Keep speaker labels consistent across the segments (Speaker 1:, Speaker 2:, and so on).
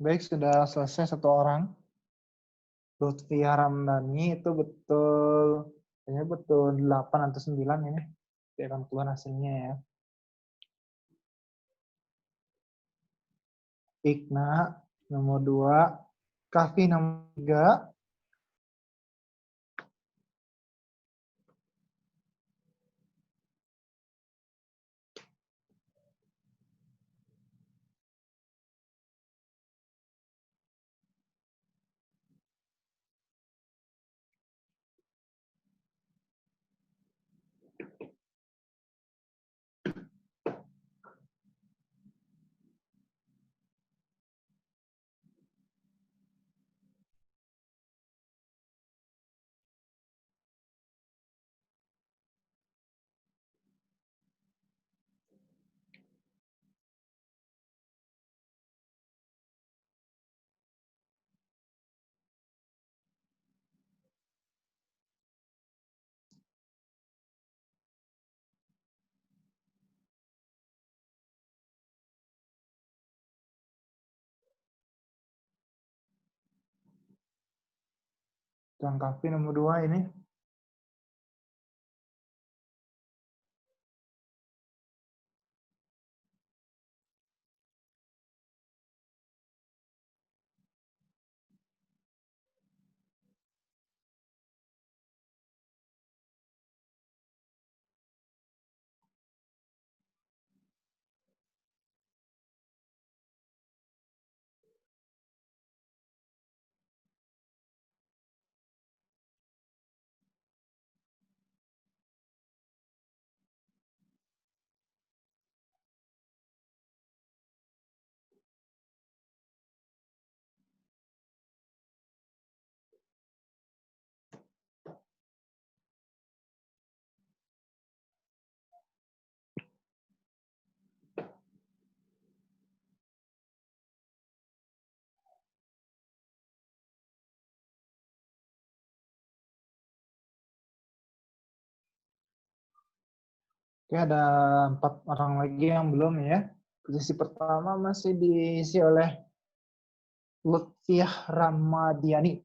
Speaker 1: Baik, sudah selesai satu orang. Lutfia Ramdhani itu betul, kayaknya betul 8 atau 9 ini. Dia akan keluar hasilnya ya. Ikna nomor 2, Kahfi nomor 3, dan Kahfi nomor 2 ini. Oke, ada 4 orang lagi yang belum ya. Posisi pertama masih diisi oleh Lutfiah Ramadiani.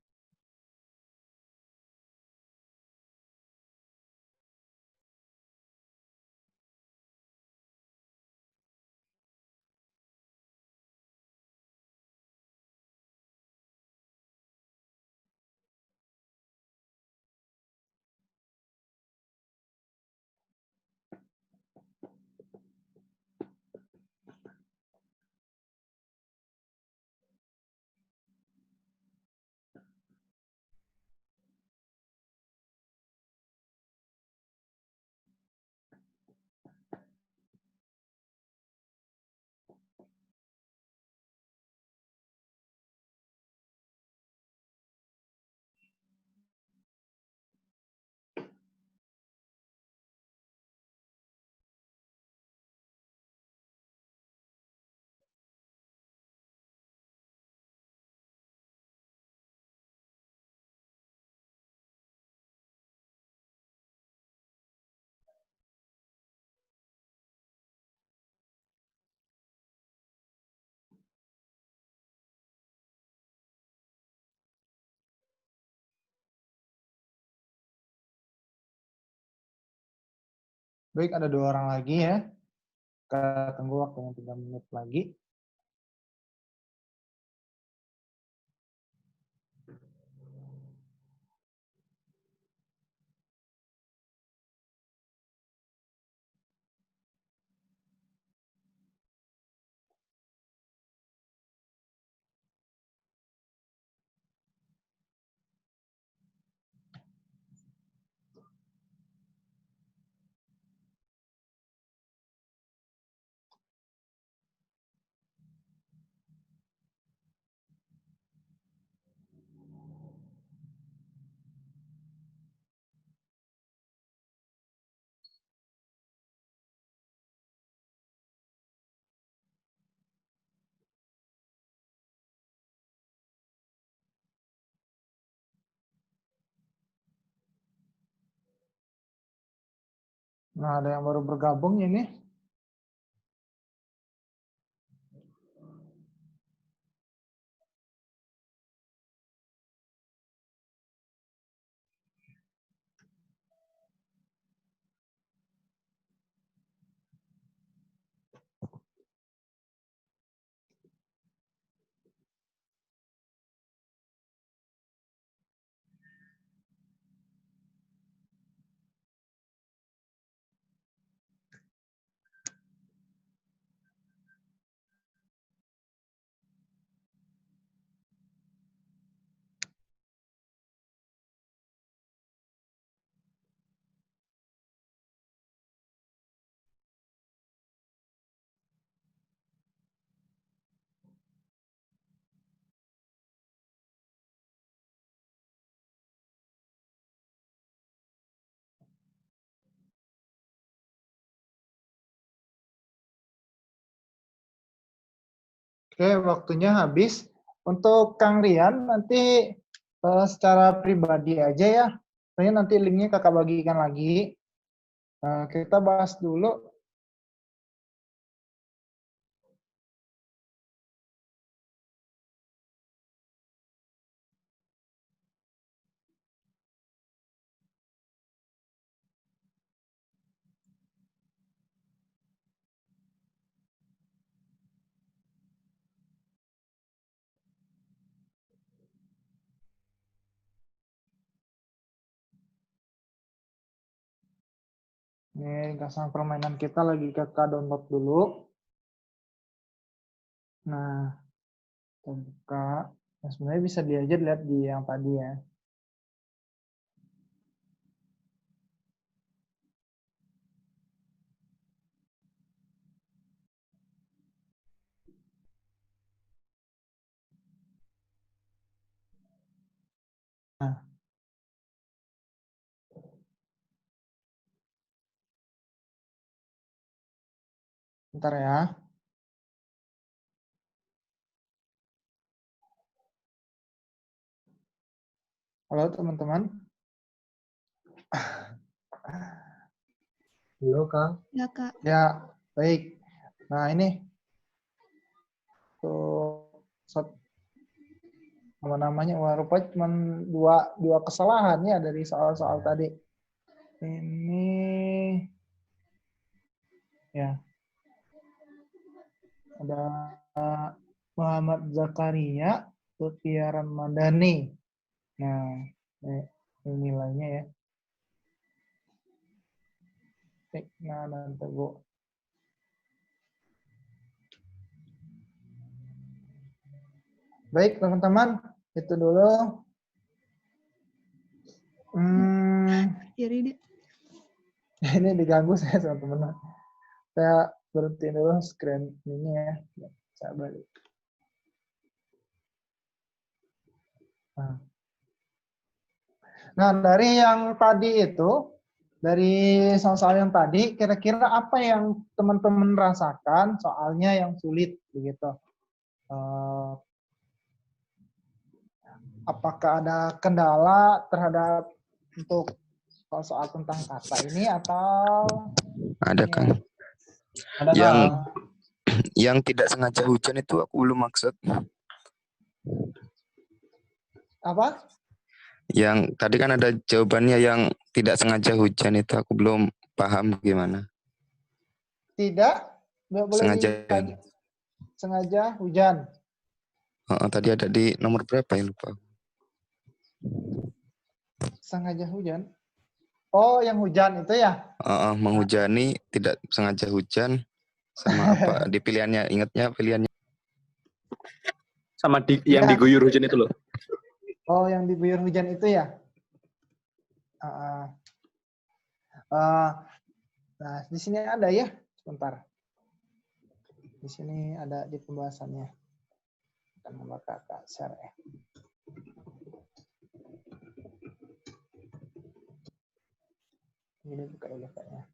Speaker 1: Baik, ada 2 orang lagi ya. Kita tunggu waktunya 3 menit lagi. Nah, ada yang baru bergabung ini. Oke, waktunya habis. Untuk Kang Rian nanti secara pribadi aja ya. Soalnya nanti linknya kakak bagikan lagi. Kita bahas dulu. Ini ringkasan permainan kita lagi kakak download dulu. Nah, kita buka. Nah, sebenarnya bisa diajar lihat di yang tadi ya. Nah, bentar ya. Halo teman-teman.
Speaker 2: Halo, Kang.
Speaker 3: Ya, Kak.
Speaker 1: Ya, baik. Nah, ini tuh namanya rupanya cuma dua kesalahan ya dari soal-soal tadi. Ini ya ada Muhammad Zakaria, Lutfi Ramadhani. Nah, ini nilainya ya. Nah, nanti Bu. Baik teman-teman, itu dulu.
Speaker 3: Jadi deh.
Speaker 1: Ini diganggu saya sama teman-teman. Saya berhenti dulu screen ini ya. Saya balik. Nah, dari yang tadi itu, dari soal-soal yang tadi, kira-kira apa yang teman-teman rasakan soalnya yang sulit begitu? Apakah ada kendala terhadap untuk soal-soal tentang kata ini atau
Speaker 4: ada
Speaker 1: ya,
Speaker 4: Kang
Speaker 1: ada
Speaker 4: yang tidak sengaja hujan itu aku belum maksud.
Speaker 1: Apa?
Speaker 4: Yang tadi kan ada jawabannya yang tidak sengaja hujan itu aku belum paham gimana.
Speaker 1: Tidak, nggak boleh
Speaker 4: Sengaja.
Speaker 1: lagi. Sengaja hujan.
Speaker 4: Tadi ada di nomor berapa ya lupa.
Speaker 1: Sengaja hujan. Oh, yang hujan itu ya?
Speaker 4: Menghujani, tidak sengaja hujan, sama apa di pilihannya, ingatnya pilihannya.
Speaker 2: Sama yang
Speaker 1: Ya.
Speaker 2: diguyur hujan itu loh.
Speaker 1: Oh, yang diguyur hujan itu ya? Nah, di sini ada ya. Sebentar. Di sini ada di pembahasannya. Akan nomor kakak share ya. Ini buka dulu kayaknya.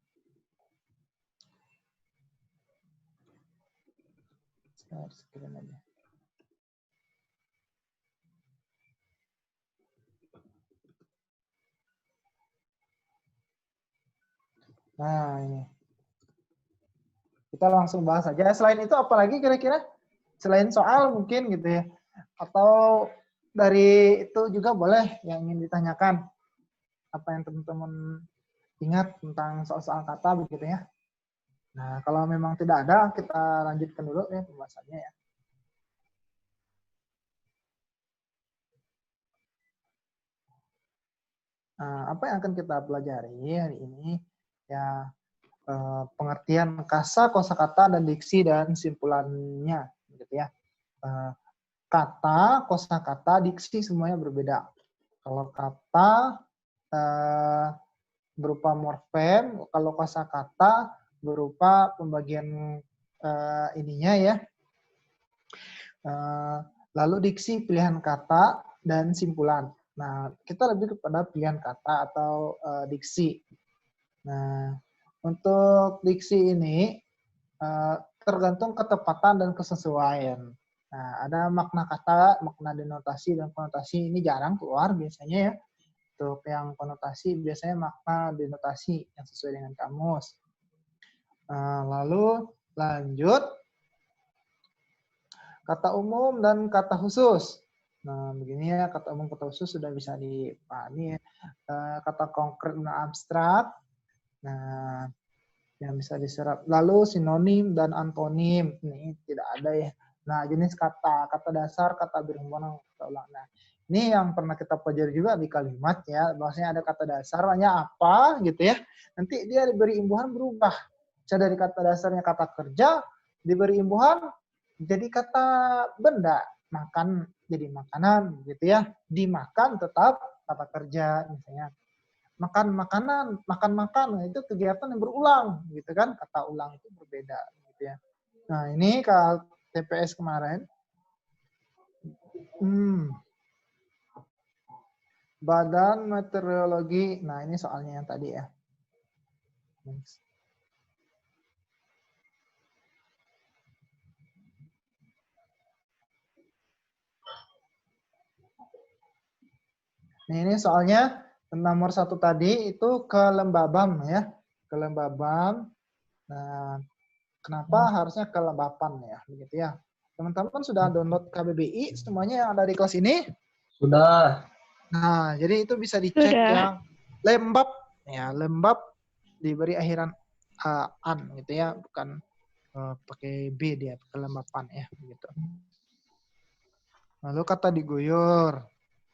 Speaker 1: Share screen aja. Nah, ini. Kita langsung bahas aja. Selain itu apalagi kira-kira? Selain soal mungkin gitu ya. Atau dari itu juga boleh yang ingin ditanyakan. Apa yang teman-teman ingat tentang soal-soal kata begitu ya. Nah, kalau memang tidak ada, kita lanjutkan dulu ya pembahasannya ya. Nah, apa yang akan kita pelajari hari ini? Ya, pengertian kasa, kosakata, dan diksi dan simpulannya, gitu ya. Kata, kosakata, diksi semuanya berbeda. Kalau kata berupa morfem, kalau kosakata berupa pembagian ininya ya. Lalu diksi pilihan kata dan simpulan. Nah, kita lebih kepada pilihan kata atau diksi. Nah, untuk diksi ini tergantung ketepatan dan kesesuaian. Nah, ada makna kata, makna denotasi, dan konotasi ini jarang keluar biasanya ya. Untuk yang konotasi biasanya makna denotasi yang sesuai dengan kamus. Lalu lanjut, kata umum dan kata khusus. Nah, begini ya, kata umum, kata khusus sudah bisa dipahami ya. Kata konkret dan abstrak. Nah, yang bisa diserap. Lalu sinonim dan antonim. Ini tidak ada ya. Nah, jenis kata, kata dasar, kata berhubungan, kata ulang. Nah, ini yang pernah kita pelajari juga di kalimat ya. Bahwasanya ada kata dasar, hanya apa gitu ya. Nanti dia diberi imbuhan berubah. Bisa dari kata dasarnya kata kerja, diberi imbuhan jadi kata benda. Makan jadi makanan gitu ya. Dimakan tetap kata kerja misalnya. Makan makanan, makan itu kegiatan yang berulang gitu kan, kata ulang itu berbeda gitu ya. Nah, ini kalau TPS kemarin badan meteorologi. Nah, ini soalnya yang tadi ya. Nah, ini soalnya nomor 1 tadi itu kelembaban ya, kelembaban. Nah, kenapa harusnya kelembapan ya, begitu ya. Teman-teman sudah download KBBI semuanya yang ada di kelas ini?
Speaker 2: Sudah.
Speaker 1: Nah, jadi itu bisa dicek yang lembab ya, lembab diberi akhiran an gitu ya, bukan pakai b dia, kelembapan ya, begitu. Lalu kata diguyur.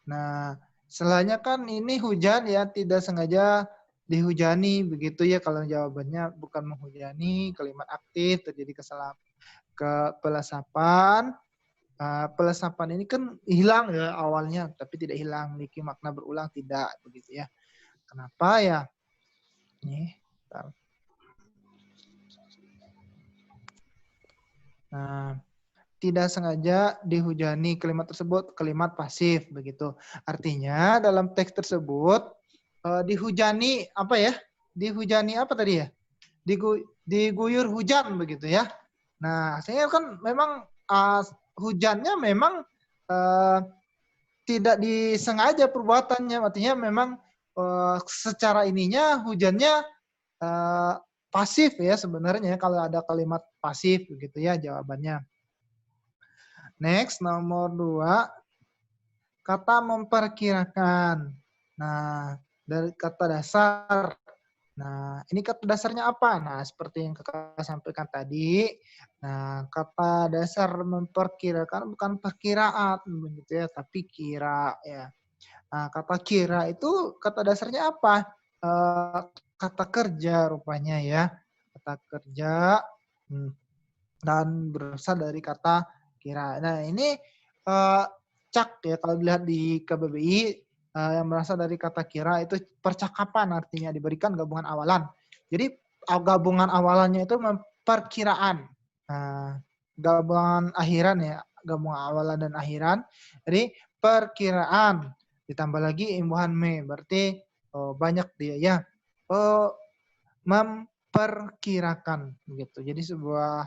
Speaker 1: Nah, setelahnya kan ini hujan ya, tidak sengaja dihujani begitu ya, kalau jawabannya bukan menghujani, kalimat aktif, terjadi kepelesapan. Pelesapan ini kan hilang ya awalnya, tapi tidak hilang, memiliki makna berulang, tidak begitu ya. Kenapa ya? Nih, nah, tidak sengaja dihujani, kalimat tersebut kalimat pasif begitu. Artinya dalam teks tersebut dihujani apa ya? Dihujani apa tadi ya? Diguyur hujan begitu ya. Nah, saya kan memang hujannya memang tidak disengaja perbuatannya, artinya memang secara ininya hujannya pasif ya sebenarnya kalau ada kalimat pasif begitu ya jawabannya. Next, nomor 2, kata memperkirakan. Nah, dari kata dasar. Nah, ini kata dasarnya apa? Nah, seperti yang kakak sampaikan tadi. Nah, kata dasar memperkirakan bukan perkiraan begitu ya, tapi kira ya. Nah, kata kira itu kata dasarnya apa? Kata kerja rupanya ya. Kata kerja dan berasal dari kata kira. Nah, ini cak ya kalau dilihat di KBBI yang berasal dari kata kira itu percakapan, artinya diberikan gabungan awalan. Jadi gabungan awalannya itu perkiraan. Nah, gabungan akhiran ya, gabungan awalan dan akhiran. Jadi perkiraan ditambah lagi imbuhan me, berarti banyak dia ya. Memperkirakan begitu. Jadi sebuah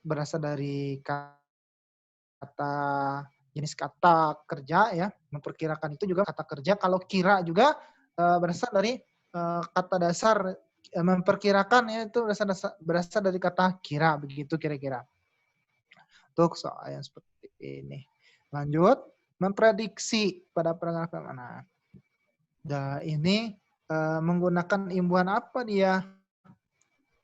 Speaker 1: berasal dari kata jenis kata kerja ya, memperkirakan itu juga kata kerja. Kalau kira juga berasal dari kata dasar memperkirakan ya itu berasal dari kata kira, begitu kira-kira. Untuk soal yang seperti ini. Lanjut, memprediksi pada paragraf mana? Nah, ini menggunakan imbuhan apa dia?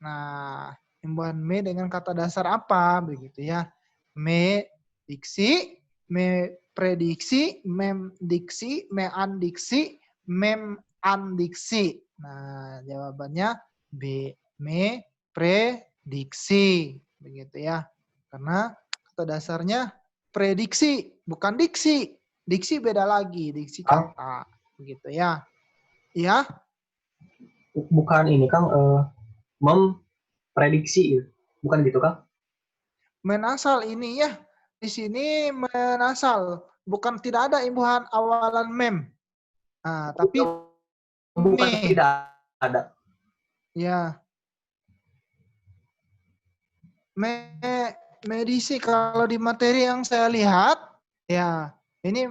Speaker 1: Nah, imbuhan me dengan kata dasar apa? Begitu ya. Me diksi, me prediksi, mem diksi, me andiksi, mem andiksi. Nah, jawabannya B. Me prediksi. Begitu ya. Karena kata dasarnya prediksi, bukan diksi. Diksi beda lagi, diksi
Speaker 2: Kang,
Speaker 1: kata. Begitu ya. Ya,
Speaker 2: bukan ini Kang, memprediksi, bukan gitu Kang?
Speaker 1: menasal ini ya. Di sini menasal, bukan tidak ada imbuhan awalan mem. Nah, tapi
Speaker 2: Bukan
Speaker 1: me.
Speaker 2: tidak ada.
Speaker 1: Ya, medisi kalau di materi yang saya lihat, ya ini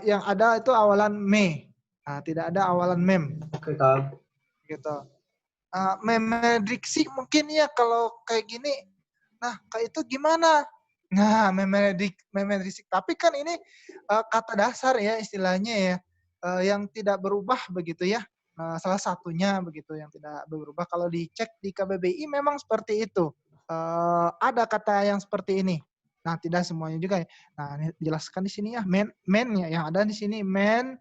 Speaker 1: yang ada itu awalan me. Nah, tidak ada awalan mem.
Speaker 2: Oke Kang.
Speaker 1: Gitu. Memediksi mungkin ya kalau kayak gini. Nah, kayak itu gimana? Nah, memediksi. Tapi kan ini kata dasar ya istilahnya ya, yang tidak berubah begitu ya. Salah satunya begitu yang tidak berubah. Kalau dicek di KBBI memang seperti itu. Ada kata yang seperti ini. Nah, tidak semuanya juga ya. Nah, ini dijelaskan di sini ya, men-nya yang ada di sini men.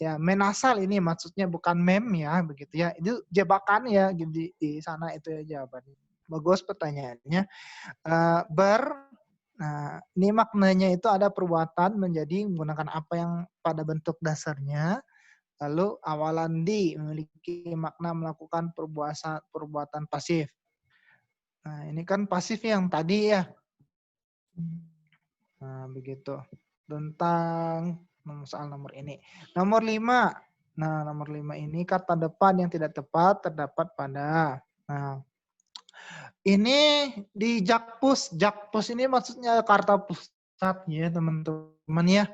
Speaker 1: Ya, menasal ini maksudnya bukan mem ya, begitu ya. Itu jebakan ya di sana itu ya jawabannya. Bagus pertanyaannya. Nah, ini maknanya itu ada perbuatan menjadi menggunakan apa yang pada bentuk dasarnya. Lalu awalan di memiliki makna melakukan perbuatan pasif. Nah, ini kan pasif yang tadi ya. Nah, begitu. Tentang soal nomor ini. Nomor 5. Nah, nomor 5 ini kata depan yang tidak tepat terdapat pada. Nah, ini di Jakpus. Jakpus ini maksudnya Jakarta Pusat ya, teman-teman ya.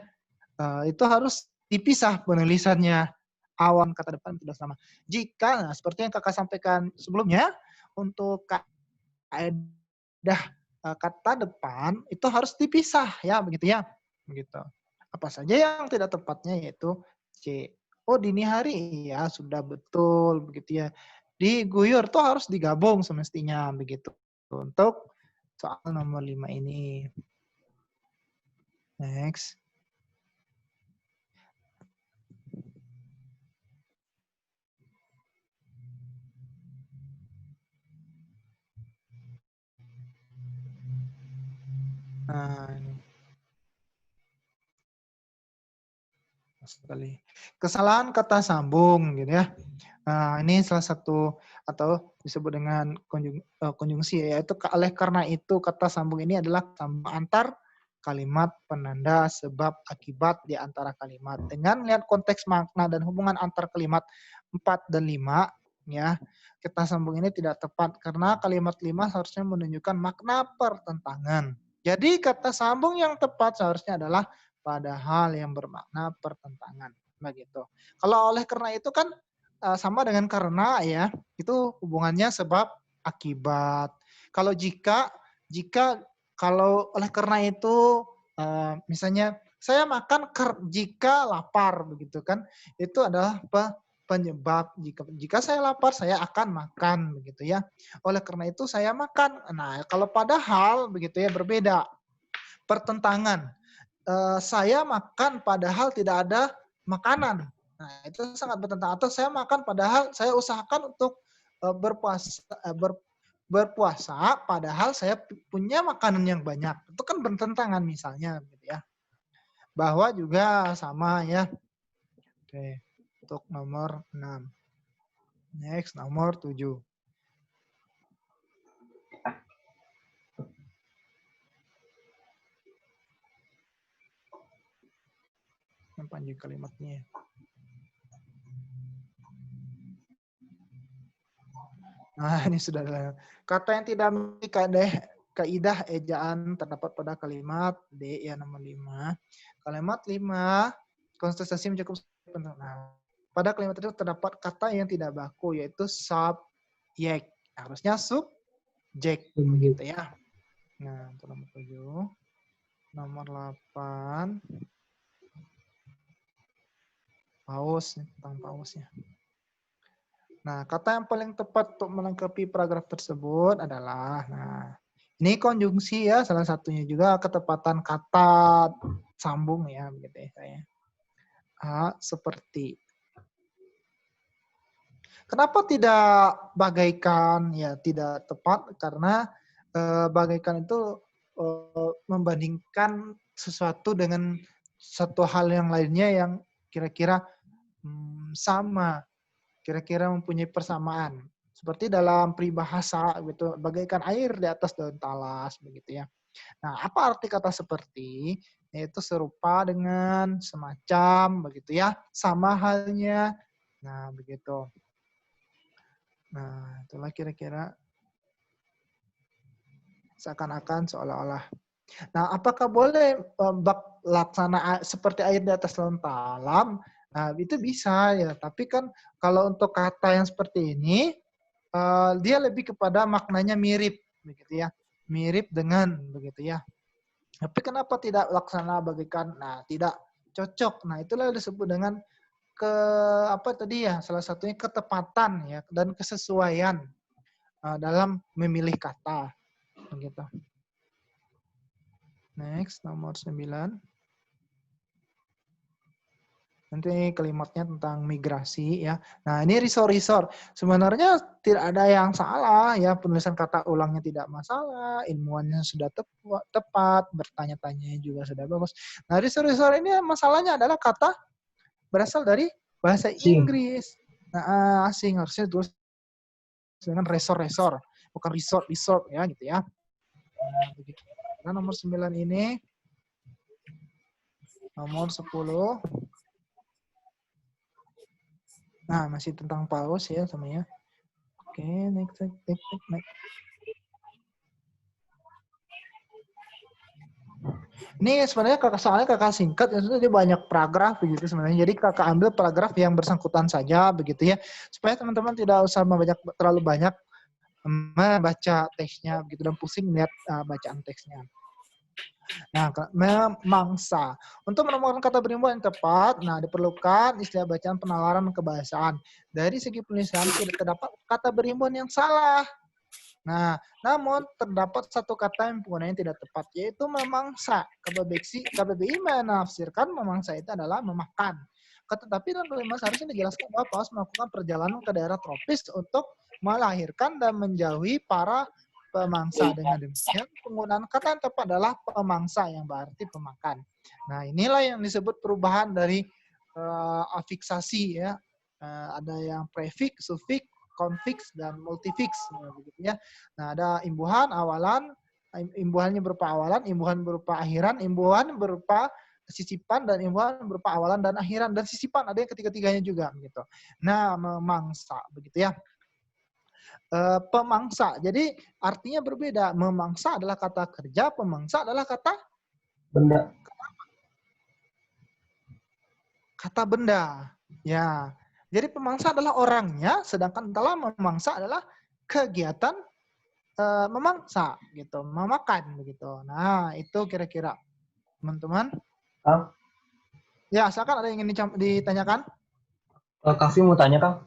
Speaker 1: Itu harus dipisah penulisannya. Awan kata depan tidak sama. Jika, nah, seperti yang kakak sampaikan sebelumnya, untuk kaedah kata depan itu harus dipisah ya, begitu ya. Begitu. Apa saja yang tidak tepatnya yaitu C. Oh, dini hari ya, sudah betul begitu ya. Diguyur tuh harus digabung semestinya begitu. Untuk soal nomor 5 ini. Next. Nah, ini. Sekali. Kesalahan kata sambung gitu ya. Nah, ini salah satu atau disebut dengan konjungsi yaitu oleh karena itu kata sambung ini adalah sambung antar kalimat penanda sebab akibat di antara kalimat. Dengan lihat konteks makna dan hubungan antar kalimat 4 dan 5 ya, kata sambung ini tidak tepat karena kalimat 5 seharusnya menunjukkan makna pertentangan. Jadi kata sambung yang tepat seharusnya adalah pada hal yang bermakna pertentangan begitu. Kalau oleh karena itu kan sama dengan karena ya, itu hubungannya sebab akibat. Kalau jika kalau oleh karena itu misalnya saya makan jika lapar begitu kan, itu adalah penyebab. Jika saya lapar saya akan makan begitu ya. Oleh karena itu saya makan. Nah, kalau padahal begitu ya berbeda. Pertentangan. Saya makan padahal tidak ada makanan. Nah, itu sangat bertentangan. Atau saya makan padahal saya usahakan untuk berpuasa padahal saya punya makanan yang banyak. Itu kan bertentangan misalnya gitu ya. Bahwa juga sama ya. Oke, untuk nomor 6. Next, nomor 7. Yang panjang kalimatnya. Nah, ini sudah kata yang tidak memiliki kaidah ejaan terdapat pada kalimat D ya nomor 5. Kalimat 5 konsentrasi mencakup nah, pada kalimat itu terdapat kata yang tidak baku, yaitu subjek. Harusnya subjek, begitu ya. Nah, itu nomor 7. Nomor 8. Paus, tentang pausnya. Nah, kata yang paling tepat untuk melengkapi paragraf tersebut adalah, nah, ini konjungsi ya, salah satunya juga ketepatan kata sambung ya, begitu ya saya. Seperti. Kenapa tidak bagaikan? Ya tidak tepat karena bagaikan itu membandingkan sesuatu dengan satu hal yang lainnya yang kira-kira sama, kira-kira mempunyai persamaan. Seperti dalam peribahasa gitu, bagaikan air di atas daun talas begitu ya. Nah, apa arti kata seperti? Yaitu serupa dengan, semacam begitu ya, sama halnya. Nah, begitu. Nah, itulah kira-kira seakan-akan seolah-olah. Nah, apakah boleh bak laksana seperti air di atas daun talam? Nah, itu bisa ya. Tapi kan kalau untuk kata yang seperti ini, dia lebih kepada maknanya mirip, begitu ya. Mirip dengan, begitu ya. Tapi kenapa tidak laksana bagaikan? Nah, tidak cocok. Nah, itulah disebut dengan apa tadi ya, salah satunya ketepatan ya dan kesesuaian dalam memilih kata begitu. Next, nomor 9. Nanti kalimatnya tentang migrasi ya. Nah, ini resort. Sebenarnya tidak ada yang salah ya, penulisan kata ulangnya tidak masalah, ilmuannya sudah tepat, bertanya-tanya juga sudah bagus. Nah, resort ini masalahnya adalah kata berasal dari bahasa Inggris. Nah, asing harusnya ditulis dengan resort, bukan resort ya gitu ya. Nah, begitu. Nah, nomor 9 ini, nomor 10. Nah, masih tentang paus ya semuanya. Oke, next. Ini sebenarnya kakak singkat, ya sudah dia banyak paragraf begitu sebenarnya. Jadi kakak ambil paragraf yang bersangkutan saja begitu ya, supaya teman-teman tidak usah terlalu banyak membaca teksnya begitu dan pusing melihat bacaan teksnya. Nah, memangsa. Untuk menemukan kata berimbau yang tepat, nah diperlukan istilah bacaan penalaran kebahasaan. Dari segi penulisan tidak terdapat kata berimbau yang salah. Nah, namun terdapat satu kata yang penggunaannya tidak tepat, yaitu memangsa. KBBI menafsirkan memangsa itu adalah memakan. Tetapi dalam kalimat seharusnya dijelaskan bahwa Paus melakukan perjalanan ke daerah tropis untuk melahirkan dan menjauhi para pemangsa. Dengan demikian, penggunaan kata yang tepat adalah pemangsa yang berarti pemakan. Nah, inilah yang disebut perubahan dari afiksasi ya. Ada yang prefiks, sufiks, konfiks, dan multifiks. Begitu ya. Nah, ada imbuhan, awalan, imbuhannya berupa awalan, imbuhan berupa akhiran, imbuhan berupa sisipan, dan imbuhan berupa awalan dan akhiran, dan sisipan ada yang ketiga-tiganya juga. Gitu. Nah, memangsa. Begitu ya. Pemangsa. Jadi artinya berbeda. Memangsa adalah kata kerja, pemangsa adalah kata
Speaker 2: benda.
Speaker 1: Kata benda. Ya. Jadi pemangsa adalah orangnya, sedangkan dalam memangsa adalah kegiatan memangsa gitu, memakan begitu. Nah, itu kira-kira teman-teman. Ya, silakan ada yang ingin ditanyakan?
Speaker 2: Kavi mau tanya, Kang.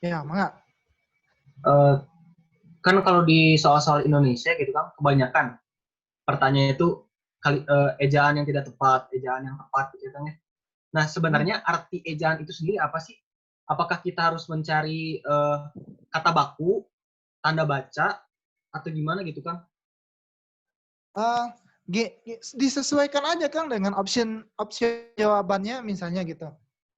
Speaker 1: Ya, mangga.
Speaker 2: Kan kalau di soal-soal Indonesia gitu kan, kebanyakan pertanyaan itu ejaan yang tidak tepat, ejaan yang tepat gitu kan ya. Nah, sebenarnya arti ejaan itu sendiri apa sih? Apakah kita harus mencari kata baku, tanda baca, atau gimana gitu kan?
Speaker 1: Disesuaikan aja Kang dengan option jawabannya misalnya gitu.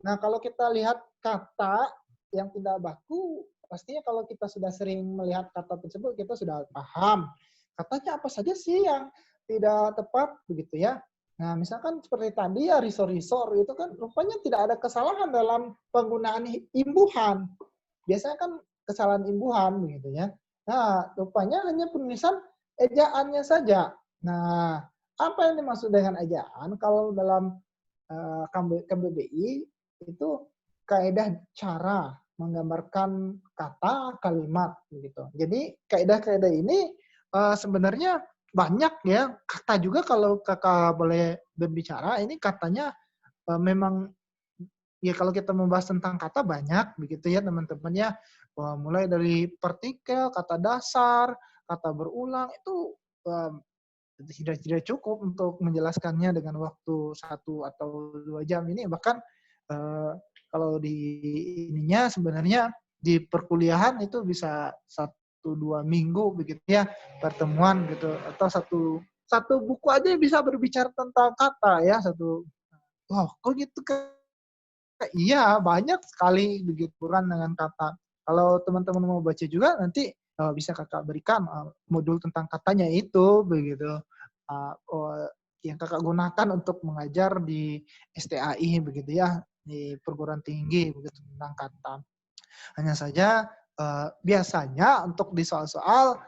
Speaker 1: Nah, kalau kita lihat kata yang tidak baku, pastinya kalau kita sudah sering melihat kata tersebut, kita sudah paham katanya apa saja sih yang tidak tepat begitu ya. Nah, misalkan seperti tadi ya risor itu kan rupanya tidak ada kesalahan dalam penggunaan imbuhan. Biasanya kan kesalahan imbuhan begitu ya. Nah, rupanya hanya penulisan ejaannya saja. Nah, apa yang dimaksud dengan ejaan? Kalau dalam KBBI itu kaidah cara menggambarkan kata, kalimat begitu. Jadi kaidah-kaidah ini sebenarnya banyak ya. Kata juga kalau kakak boleh berbicara, ini katanya memang ya kalau kita membahas tentang kata banyak begitu ya teman-teman ya. Mulai dari partikel, kata dasar, kata berulang itu tidak cukup untuk menjelaskannya dengan waktu 1 atau 2 jam ini. Bahkan kalau di ininya sebenarnya di perkuliahan itu bisa 1-2 minggu begitu ya pertemuan gitu, atau satu buku aja bisa berbicara tentang kata ya satu. Wow, kok gitu kan? Iya, banyak sekali begitu kan dengan kata. Kalau teman-teman mau baca juga nanti bisa kakak berikan modul tentang katanya itu begitu. Yang kakak gunakan untuk mengajar di STAI begitu ya, di perguruan tinggi begitu tentang kata. Hanya saja biasanya untuk di soal-soal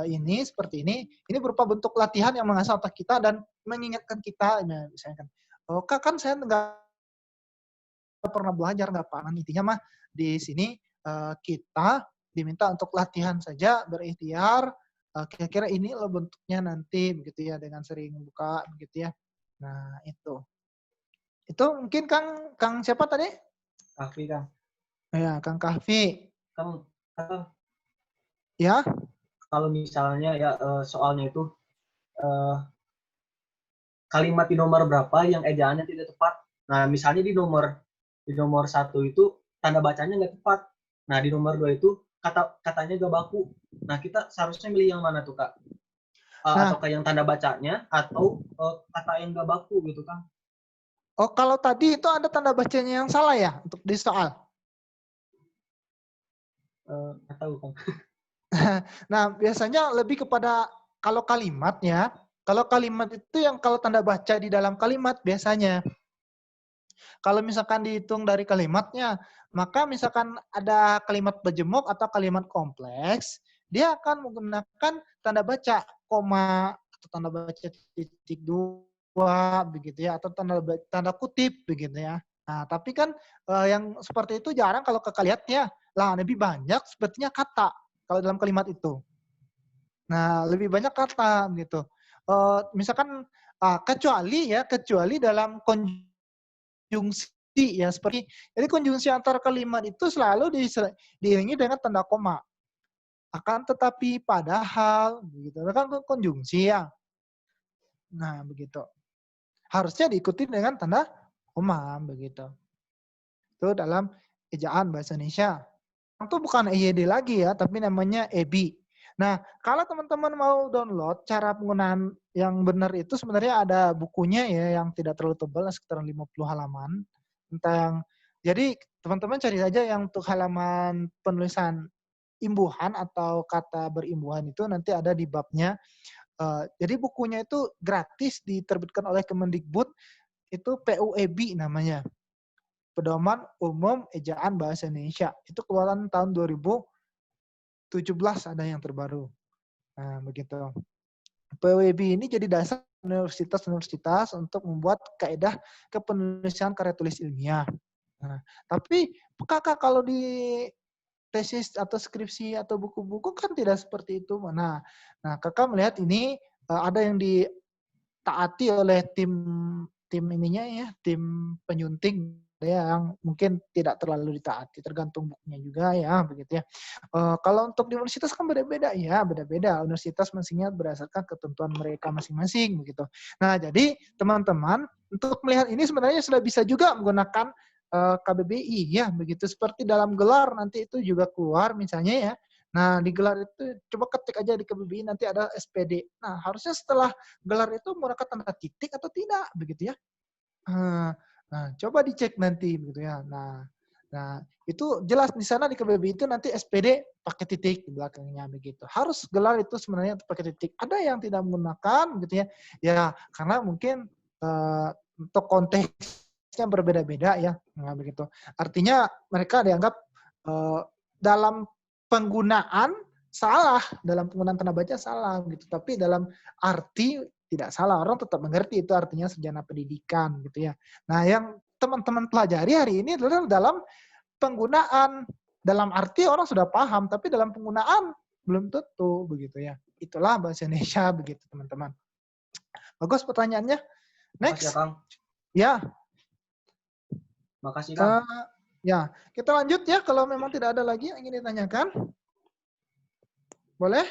Speaker 1: ini seperti ini berupa bentuk latihan yang mengasah otak kita dan mengingatkan kita. Nah, misalnya kan, oh kak kan saya nggak pernah belajar, nggak paham. Intinya mah di sini kita diminta untuk latihan saja, berikhtiar. Kira-kira ini loh bentuknya nanti begitu ya, dengan sering buka begitu ya. Nah itu mungkin Kang siapa tadi?
Speaker 2: Kahfi, Kang.
Speaker 1: Ya, Kang Kahfi.
Speaker 2: Kang,
Speaker 1: Ya.
Speaker 2: kalau misalnya ya soalnya itu kalimat di nomor berapa yang ejaannya tidak tepat. Nah, misalnya di nomor 1 itu tanda bacanya nggak tepat. Nah, di nomor 2 itu katanya nggak baku. Nah, kita seharusnya milih yang mana tuh, Kak? Ataukah yang tanda bacanya atau kata yang nggak baku gitu, Kang?
Speaker 1: Oh, kalau tadi itu ada tanda bacanya yang salah ya untuk di soal?
Speaker 2: Nggak tahu, Kang.
Speaker 1: Nah, biasanya lebih kepada kalau kalimat ya. Kalau kalimat itu yang kalau tanda baca di dalam kalimat biasanya. Kalau misalkan dihitung dari kalimatnya, maka misalkan ada kalimat berjemuk atau kalimat kompleks, dia akan menggunakan tanda baca koma atau tanda baca titik dua begitu ya, atau tanda kutip begitu ya. Nah, tapi kan yang seperti itu jarang kalau kakak lihat ya. Lah, lebih banyak sepertinya kata kalau dalam kalimat itu. Nah, lebih banyak kata gitu. Misalkan kecuali dalam konjungsi ya seperti jadi konjungsi antar kalimat itu selalu diiringi dengan tanda koma. Akan tetapi padahal begitu kan konjungsi ya. Nah, begitu. Harusnya diikuti dengan tanda koma begitu. Itu dalam ejaan bahasa Indonesia. Itu bukan EYD lagi ya, tapi namanya EBI. Nah, kalau teman-teman mau download cara penggunaan yang benar itu sebenarnya ada bukunya ya yang tidak terlalu tebal, sekitar 50 halaman. Jadi teman-teman cari saja yang untuk halaman penulisan imbuhan atau kata berimbuhan itu nanti ada di babnya. Jadi bukunya itu gratis diterbitkan oleh Kemendikbud, itu PUEBI namanya. Pedoman Umum Ejaan Bahasa Indonesia. Itu keluaran tahun 2017 ada yang terbaru. Nah, begitu. PWB ini jadi dasar universitas-universitas untuk membuat kaidah kepenulisan karya tulis ilmiah. Nah, tapi kakak kalau di tesis atau skripsi atau buku-buku kan tidak seperti itu. Nah kakak melihat ini ada yang ditaati oleh tim ininya ya, tim penyunting ya, yang mungkin tidak terlalu ditaati, tergantung bukunya juga ya begitu ya. Kalau untuk di universitas kan beda-beda ya, beda-beda universitas masing-masing berdasarkan ketentuan mereka masing-masing begitu. Nah, jadi teman-teman untuk melihat ini sebenarnya sudah bisa juga menggunakan KBBI ya begitu, seperti dalam gelar nanti itu juga keluar misalnya ya. Nah, di gelar itu coba ketik aja di KBBI nanti ada SPD. Nah, harusnya setelah gelar itu menggunakan tanda titik atau tidak begitu ya. Nah, coba dicek nanti begitu ya. Nah, itu jelas di sana di KBBI itu nanti SPD pakai titik di belakangnya begitu. Harus gelar itu sebenarnya pakai titik. Ada yang tidak menggunakan gitu ya. Ya, karena mungkin untuk konteksnya berbeda-beda ya. Nah, begitu. Artinya mereka dianggap dalam penggunaan salah, dalam penggunaan tanda baca salah gitu. Tapi dalam arti tidak salah, orang tetap mengerti itu artinya sarjana pendidikan gitu ya. Nah, yang teman-teman pelajari hari ini adalah dalam penggunaan. Dalam arti orang sudah paham, tapi dalam penggunaan belum tentu begitu ya. Itulah bahasa Indonesia begitu teman-teman. Bagus pertanyaannya.
Speaker 2: Makasih
Speaker 1: Next.
Speaker 2: ya, Kang.
Speaker 1: Ya.
Speaker 2: Makasih, Kang.
Speaker 1: Ya, kita lanjut ya kalau memang tidak ada lagi yang ingin ditanyakan. Boleh?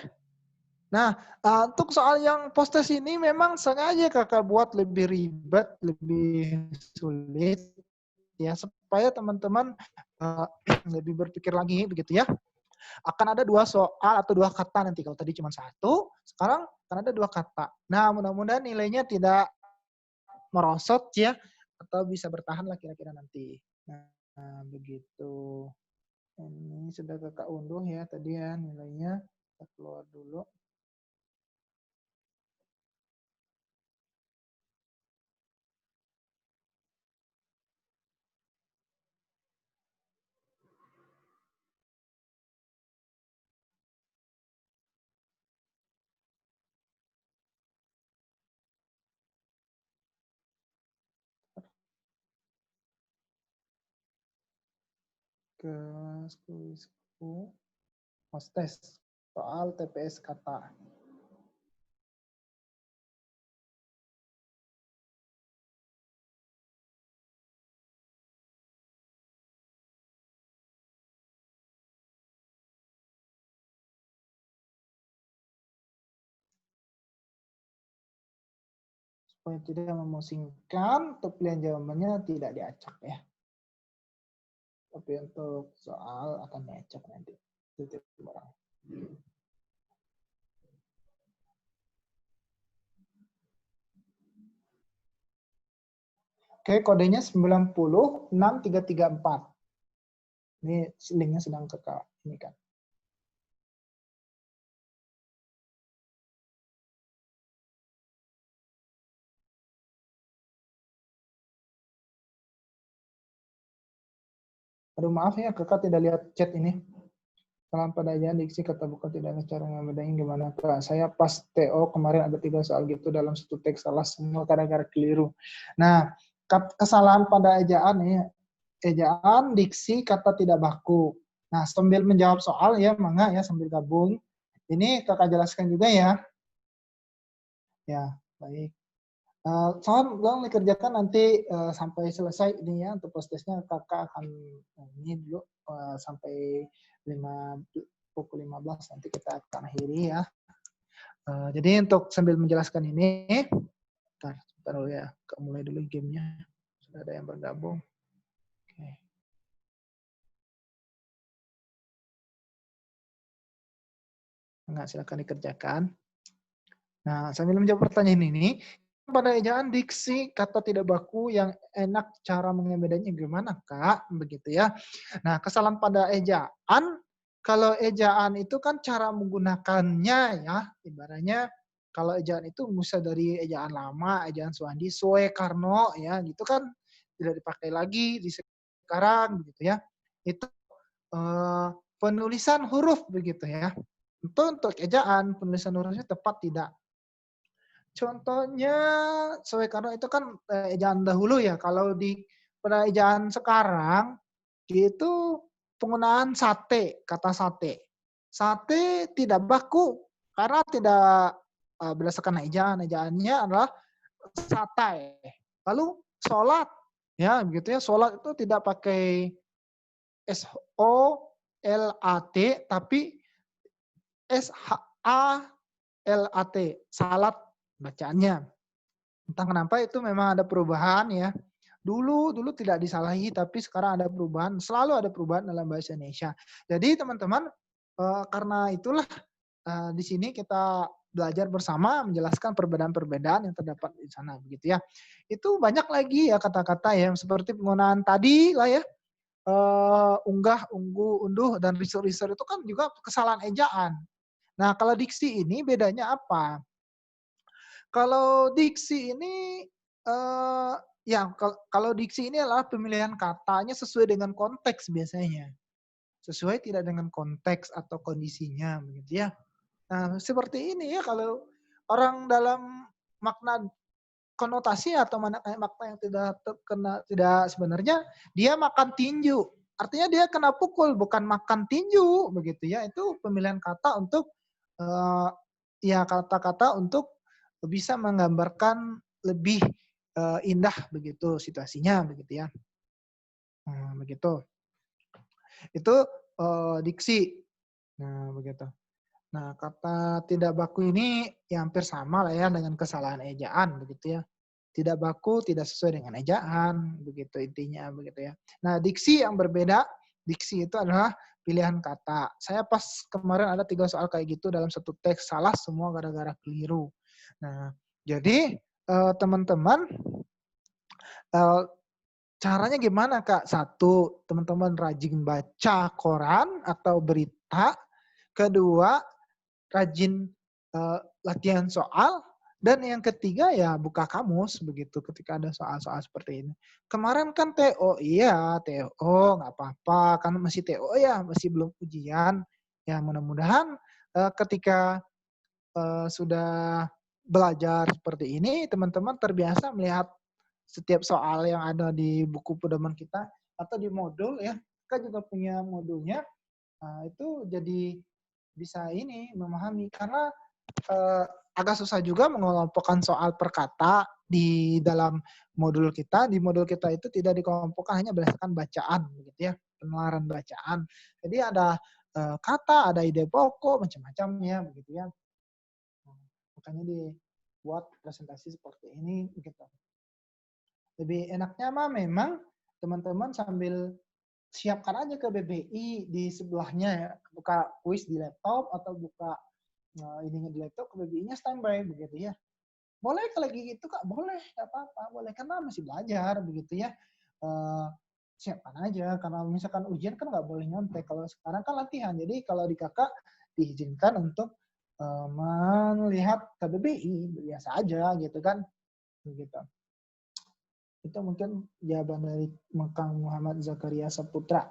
Speaker 1: Nah, untuk soal yang post-test ini memang sengaja kakak buat lebih ribet, lebih sulit, ya supaya teman-teman lebih berpikir lagi begitu ya. Akan ada 2 soal atau 2 kata nanti. Kalau tadi cuma 1, sekarang akan ada 2 kata. Nah, mudah-mudahan nilainya tidak merosot ya, atau bisa bertahan lah kira-kira nanti. Nah, begitu. Ini sudah kakak unduh ya tadi ya nilainya. Kita keluar dulu. Ke kuisku post-test soal TPS kata. Supaya tidak memusingkan, untuk pilihan jawabannya tidak diacak ya. Tapi untuk soal akan diacak nanti. Titik barang. Oke, kodenya 90334. Ini linknya sedang kakak ini kan. Aduh maaf ya kakak tidak lihat chat ini. Salam pada aja diksi kata bukan tidak ada cara ngebedain gimana kak. Saya pas TO kemarin ada 3 soal gitu dalam satu teks salah semua gara-gara keliru. Nah, kesalahan pada ejaan ya. Ejaan, diksi, kata tidak baku. Nah, sambil menjawab soal ya, mangga ya sambil gabung. Ini kakak jelaskan juga ya. Ya, baik. Soal belum dikerjakan nanti sampai selesai ini ya untuk proses-tesnya kakak akan ini dulu sampai pukul 15 nanti kita akan akhiri ya. Jadi untuk sambil menjelaskan ini, sebentar dulu ya, mulai dulu gamenya. Sudah ada yang bergabung. Oke. Enggak, silakan dikerjakan. Nah, sambil menjawab pertanyaan ini, pada ejaan diksi kata tidak baku yang enak cara mengebedanya gimana kak begitu ya. Nah kesalahan pada ejaan, kalau ejaan itu kan cara menggunakannya ya ibaratnya kalau ejaan itu bisa dari ejaan lama, ejaan Suwandi, Sue, Karno ya gitu kan tidak dipakai lagi di sekarang begitu ya. Itu penulisan huruf begitu ya. Untuk ejaan penulisan hurufnya tepat tidak. Contohnya Soekarno itu kan ejaan dahulu ya. Kalau di pada ejaan sekarang itu penggunaan sate, kata sate. Sate tidak baku karena tidak berdasarkan ejaan. Ejaannya adalah satai. Lalu sholat ya begitu ya. Sholat itu tidak pakai SOLAT tapi SHALAT. Salat bacaannya. Entah kenapa itu memang ada perubahan ya. Dulu tidak disalahi tapi sekarang ada perubahan, selalu ada perubahan dalam bahasa Indonesia. Jadi teman-teman karena itulah di sini kita belajar bersama menjelaskan perbedaan-perbedaan yang terdapat di sana begitu ya. Itu banyak lagi ya kata-kata ya seperti penggunaan tadi lah ya. Unggah, unggu, unduh dan risur-risur itu kan juga kesalahan ejaan. Nah, kalau diksi ini bedanya apa? Kalau diksi ini, kalau diksi ini adalah pemilihan katanya sesuai dengan konteks biasanya. Sesuai tidak dengan konteks atau kondisinya, begitu ya. Nah, seperti ini ya kalau orang dalam makna konotasi atau makna yang tidak terkena, tidak sebenarnya dia makan tinju. Artinya dia kena pukul, bukan makan tinju, begitu ya. Itu pemilihan kata untuk ya kata-kata untuk bisa menggambarkan lebih indah begitu situasinya, begitu ya. Begitu. Itu diksi. Nah, begitu. Nah, kata tidak baku ini ya hampir sama lah ya dengan kesalahan ejaan, begitu ya. Tidak baku, tidak sesuai dengan ejaan, begitu intinya, begitu ya. Nah, diksi yang berbeda, diksi itu adalah pilihan kata. Saya pas kemarin ada 3 soal kayak gitu dalam satu teks, salah semua gara-gara keliru. Nah, jadi teman-teman, caranya gimana Kak? Satu, teman-teman rajin baca koran atau berita. Kedua, rajin latihan soal. Dan yang ketiga ya buka kamus begitu ketika ada soal-soal seperti ini. Kemarin kan TO, iya TO nggak apa-apa, kan masih TO ya, masih belum ujian. Ya mudah-mudahan ketika sudah belajar seperti ini, teman-teman terbiasa melihat setiap soal yang ada di buku pedoman kita atau di modul ya. Kita juga punya modulnya. Nah, itu jadi bisa ini memahami karena agak susah juga mengelompokkan soal per kata di dalam modul kita. Di modul kita itu tidak dikelompokkan hanya berdasarkan bacaan, begitu ya, penelaran bacaan. Jadi ada kata, ada ide pokok, macam-macam ya, begitu ya. Makanya dibuat presentasi seperti ini, begitu. Lebih enaknya mah memang teman-teman sambil siapkan aja ke BBI di sebelahnya ya, buka kuis di laptop atau buka ininya di laptop, ke BBI-nya standby begitu ya. Boleh kalau gitu Kak, boleh, nggak apa-apa, boleh karena masih belajar begitu ya. Siapkan aja karena misalkan ujian kan nggak boleh nyontek. Kalau sekarang kan latihan, jadi kalau di kakak diizinkan untuk melihat KBBI biasa aja gitu kan, begitu. Itu mungkin jawaban dari Kang Muhammad Zakaria Saputra.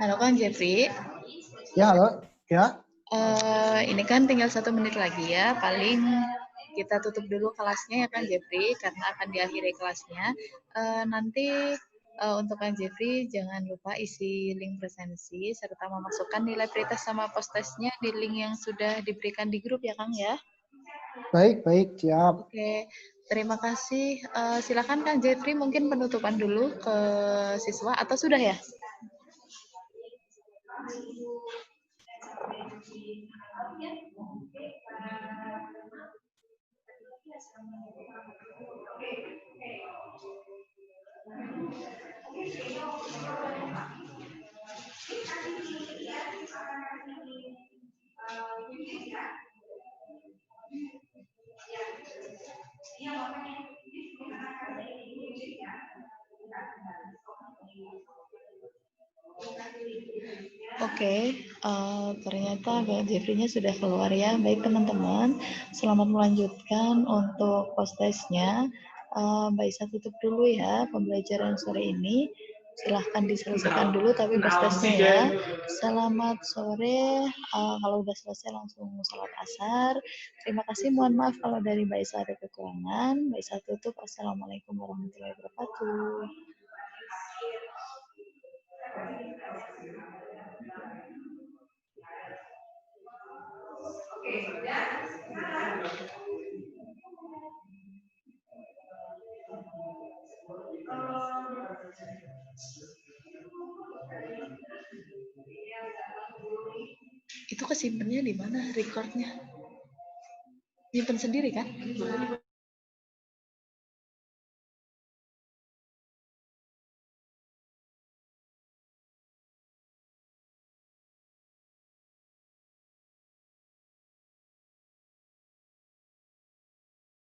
Speaker 3: Halo Kang Jeffrey.
Speaker 1: Ya, halo. Ya.
Speaker 3: Ini kan tinggal 1 menit lagi ya. Paling kita tutup dulu kelasnya ya Kang Jeffrey, karena akan diakhiri kelasnya. Nanti untuk Kang Jeffrey jangan lupa isi link presensi serta memasukkan nilai pretest sama post-testnya di link yang sudah diberikan di grup ya Kang ya.
Speaker 1: Baik, baik, siap.
Speaker 3: Oke, terima kasih. Silakan Kang Jeffrey mungkin penutupan dulu ke siswa atau sudah ya? Oke, ternyata Kak Jeffrey-nya sudah keluar ya. Baik teman-teman, selamat melanjutkan untuk post-testnya. Mbak Isa tutup dulu ya pembelajaran sore ini. Silahkan diselesaikan dulu tapi post-testnya ya. Selamat sore, kalau udah selesai langsung sholat asar. Terima kasih, mohon maaf kalau dari Mbak Isa ada kekurangan. Mbak Isa tutup, Assalamualaikum warahmatullahi wabarakatuh. Itu kesimpannya di mana recordnya? Nyimpen sendiri kan?